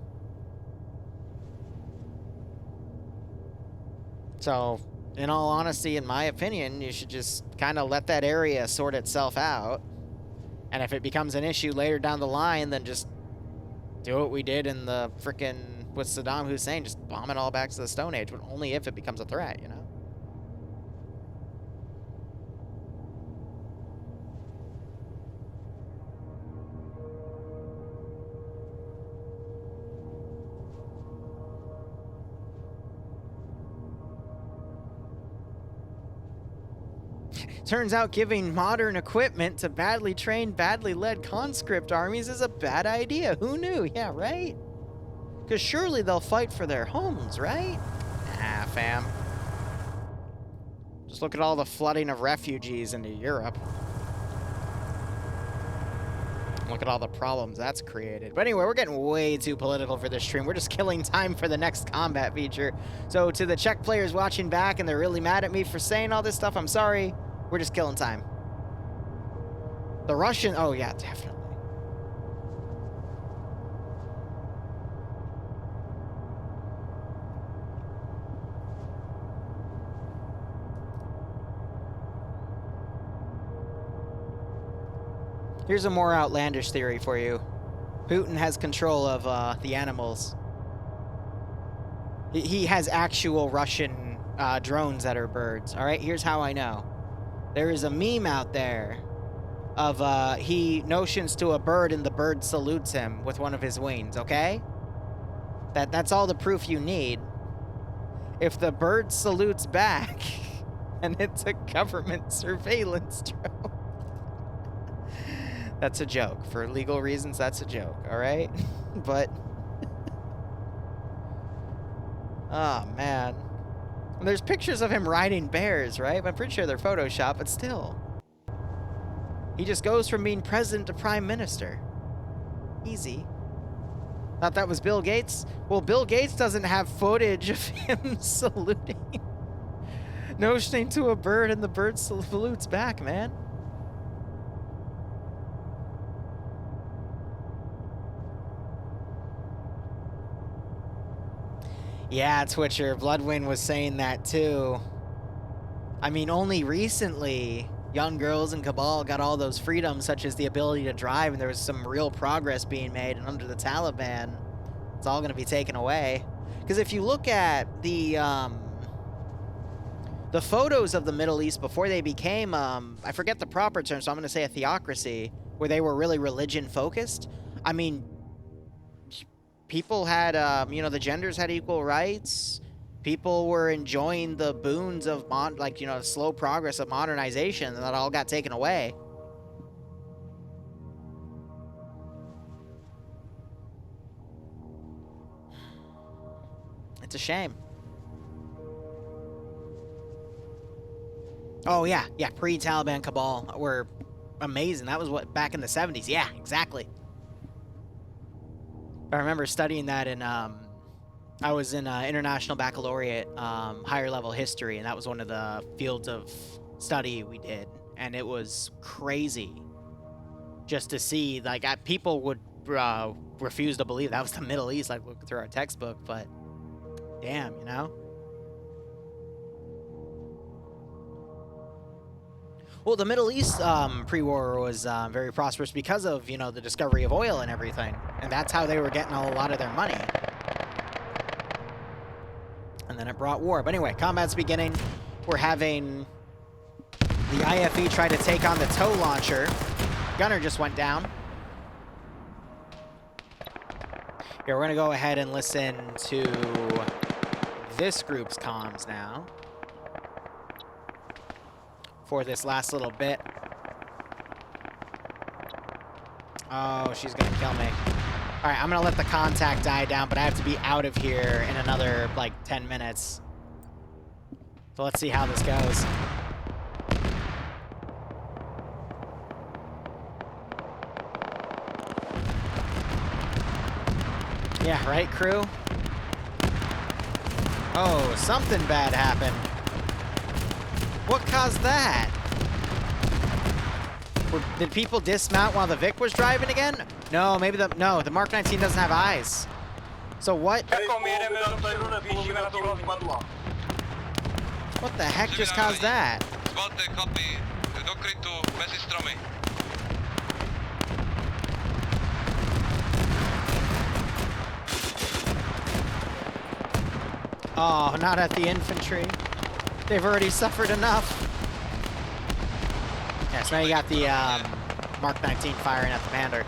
So, in all honesty, in my opinion, you should just kind of let that area sort itself out. And if it becomes an issue later down the line, then just do what we did in the frickin' with Saddam Hussein, just bomb it all back to the Stone Age, but only if it becomes a threat, you know? Turns out giving modern equipment to badly trained, badly led conscript armies is a bad idea. Who knew? Yeah, right? Because surely they'll fight for their homes, right? Nah, fam. Just look at all the flooding of refugees into Europe. Look at all the problems that's created. But anyway, we're getting way too political for this stream. We're just killing time for the next combat feature. So to the Czech players watching back and they're really mad at me for saying all this stuff, I'm sorry. We're just killing time. The Russian... Oh, yeah, definitely. Here's a more outlandish theory for you. Putin has control of the animals. He has actual Russian drones that are birds. All right, here's how I know. There is a meme out there of he notions to a bird and the bird salutes him with one of his wings, okay? That's all the proof you need. If the bird salutes back and it's a government surveillance drone. That's a joke. For legal reasons, that's a joke, all right? But oh, man. And there's pictures of him riding bears, right? I'm pretty sure they're Photoshopped, but still. He just goes from being president to prime minister. Easy. Thought that was Bill Gates? Well, Bill Gates doesn't have footage of him saluting. Notioning to a bird and the bird salutes back, man. Yeah, Twitcher, Bloodwind was saying that too. I mean, only recently, young girls in Cabal got all those freedoms, such as the ability to drive, and there was some real progress being made, and under the Taliban, it's all going to be taken away. Because if you look at the photos of the Middle East before they became, I forget the proper term, so I'm going to say a theocracy, where they were really religion-focused, I mean, people had, you know, the genders had equal rights. People were enjoying the boons of, the slow progress of modernization, and that all got taken away. It's a shame. Oh, yeah. Yeah, pre-Taliban Cabal were amazing. That was what, back in the 70s. Yeah, exactly. I remember studying that in, I was in International Baccalaureate, higher level history, and that was one of the fields of study we did. And it was crazy just to see, like, people would refuse to believe that was the Middle East, like, looking through our textbook, but damn, you know? Well, the Middle East pre-war was very prosperous because of, you know, the discovery of oil and everything. And that's how they were getting a lot of their money. And then it brought war. But anyway, combat's beginning. We're having the IFE try to take on the tow launcher. Gunner just went down. Here, we're going to go ahead and listen to this group's comms now for this last little bit. Oh, she's going to kill me. All right, I'm going to let the contact die down, but I have to be out of here in another, like, 10 minutes. So let's see how this goes. Yeah, right, crew? Oh, something bad happened. What caused that? Did people dismount while the Vic was driving again? No, maybe the Mark 19 doesn't have eyes. So what? What the heck just caused that? Oh, not at the infantry. They've already suffered enough. Yeah, so now you got the Mark 19 firing at the Pander.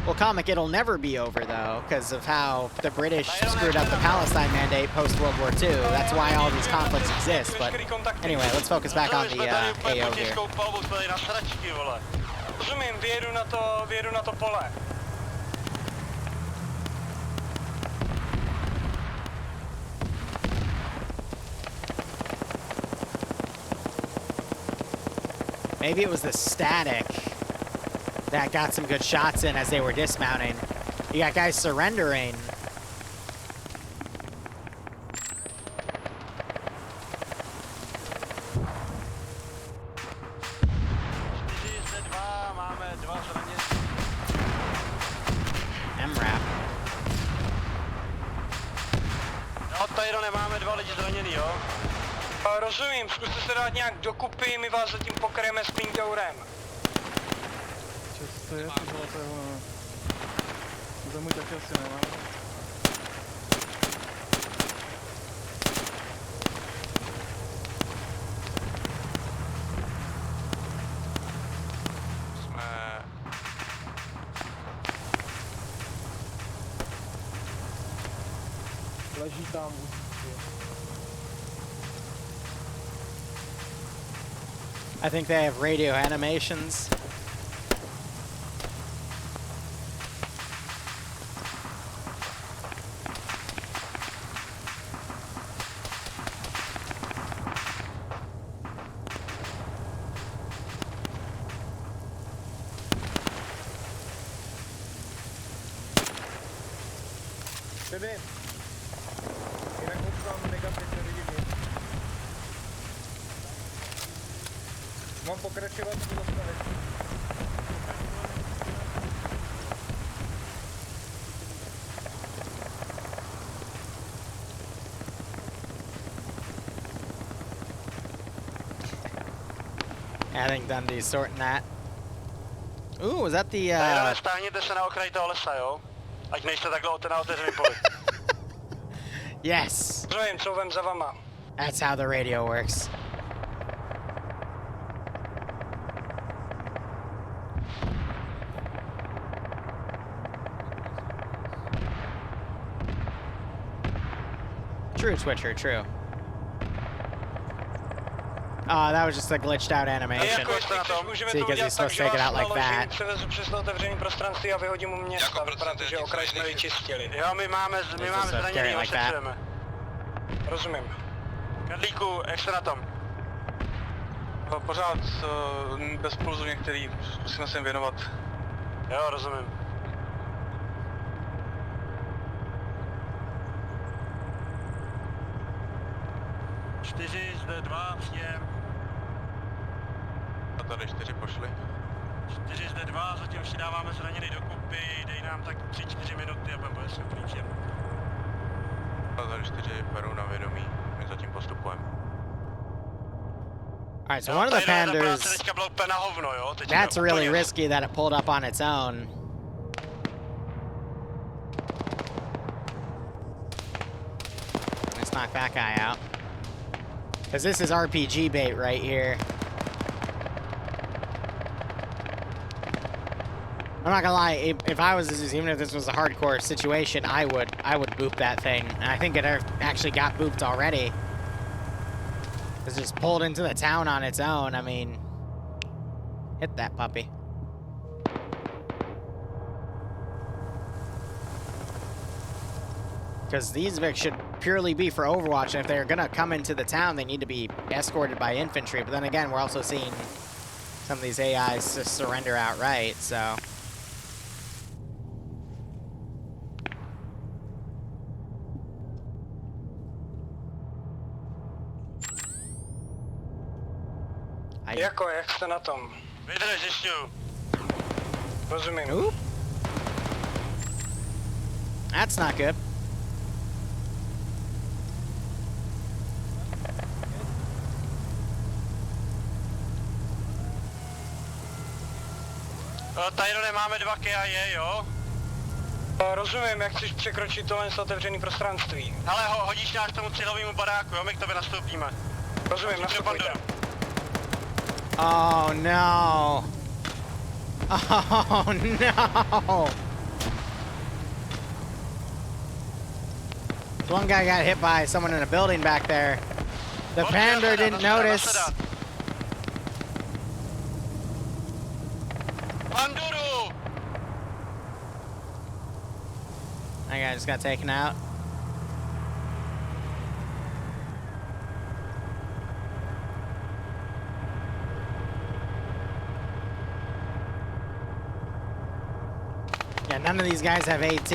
Well, Comic, it'll never be over, though, because of how the British screwed up the Palestine Mandate post-World War II. That's why all these conflicts exist. But anyway, let's focus back on the AO here. Rozumím, vyjedu na to pole. Maybe it was the static that got some good shots in as they were dismounting. You got guys surrendering. MRAP. No, tady nemáme 2 lidi zraněný, jo? Rozumím, zkuste se dát nějak dokupy, my vás zatím pokryjeme s Pindourem. Co to je, ty vole, to je ono. To můj taky asi nemá. Leží tam. I think they have radio animations. Bebe, jinak mám negativně vidím. Mám pokračovat v zastavit. I think Dundee's sorting that. Ooh, was that the Stáhněte se na okraj toho lesa, jo? Ať nejste takhle na otevřeném poli. Yes! Rozumím, co vem za vama. That's how the radio works. True, Twitcher, true. Oh, that was just a glitched out animation. See, because he's supposed to take it out like that. Přes to otevřený prostranství a vyhodím mu města, protože okraj jsme vyčistili. Jo, my máme zraněný, ošetřujeme. Rozumím. Karlíku, jak jste na tom? Pořád bez pulzu některý, musíme se jim věnovat. Jo, rozumím. Čtyři, zde 2, příjem. A tady 4 pošli. 4 zde 2, zatím si dáváme zraněný dokupy, dej nám tak 3-4 minuty a budeme schopný příjem. A tady 4 berou na vědomí, my zatím postupujeme. All right, so one of the Panders, teďka bylo úplně na hovno, jo? that's really risky that it pulled up on its own. Let's knock that guy out. Because this is RPG bait right here. I'm not gonna lie, if I was, even if this was a hardcore situation, I would boop that thing. And I think it actually got booped already. It's just pulled into the town on its own. I mean, hit that puppy. Because these Vics should purely be for Overwatch, and if they're gonna come into the town, they need to be escorted by infantry. But then again, we're also seeing some of these AIs just surrender outright, so... Jako, jak jste na tom? Vydrž, zjišťuju. Rozumím. Oop. That's not good. Tady nemáme 2 KIA, jo? Rozumím, jak chceš překročit tohle otevřený prostranství. Hele, hodíš nás k tomu cílovému baráku, jo? My k tobě nastoupíme. Rozumím, nastupujte. Oh no. Oh no. One guy got hit by someone in a building back there. The Pander didn't notice. Panduru! That guy just got taken out. Yeah, none of these guys have AT.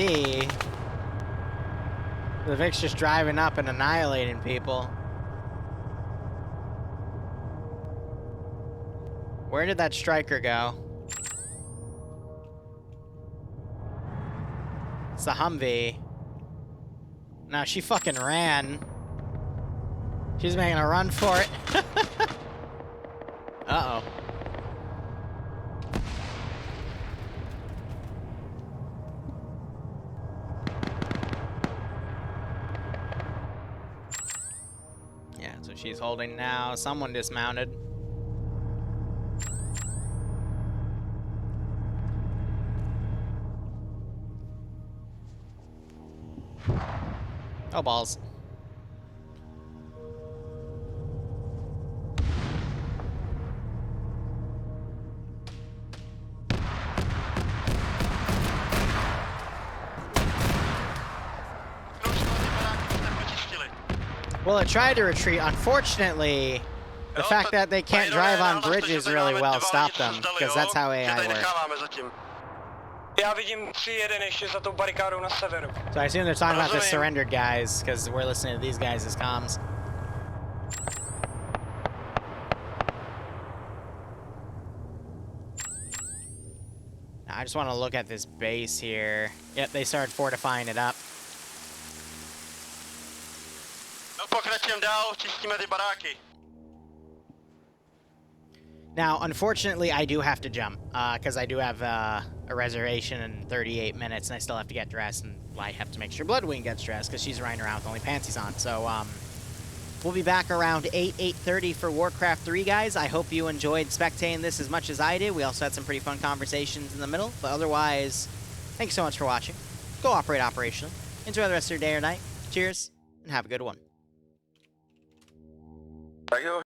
The Vic's just driving up and annihilating people. Where did that striker go? It's the Humvee. No, she fucking ran. She's making a run for it. Uh-oh. Yeah, so she's holding now. Someone dismounted. Oh, balls. Well, it tried to retreat. Unfortunately, the fact that they can't drive on bridges really well stopped them, because that's how AI works. Já vidím 3-1 ještě za tou barikádou na severu. So I assume they're talking about the surrendered guys, because we're listening to these guys as comms. Now, I just want to look at this base here. Yep, they started fortifying it up. Pokračujeme dál, čistíme ty baráky. Now, unfortunately, I do have to jump, because I do have a reservation in 38 minutes, and I still have to get dressed, and I have to make sure Bloodwing gets dressed, because she's running around with only panties on. So, we'll be back around 8:30 for Warcraft 3, guys. I hope you enjoyed spectating this as much as I did. We also had some pretty fun conversations in the middle, but otherwise, thank you so much for watching. Go operate operationally. Enjoy the rest of your day or night. Cheers, and have a good one.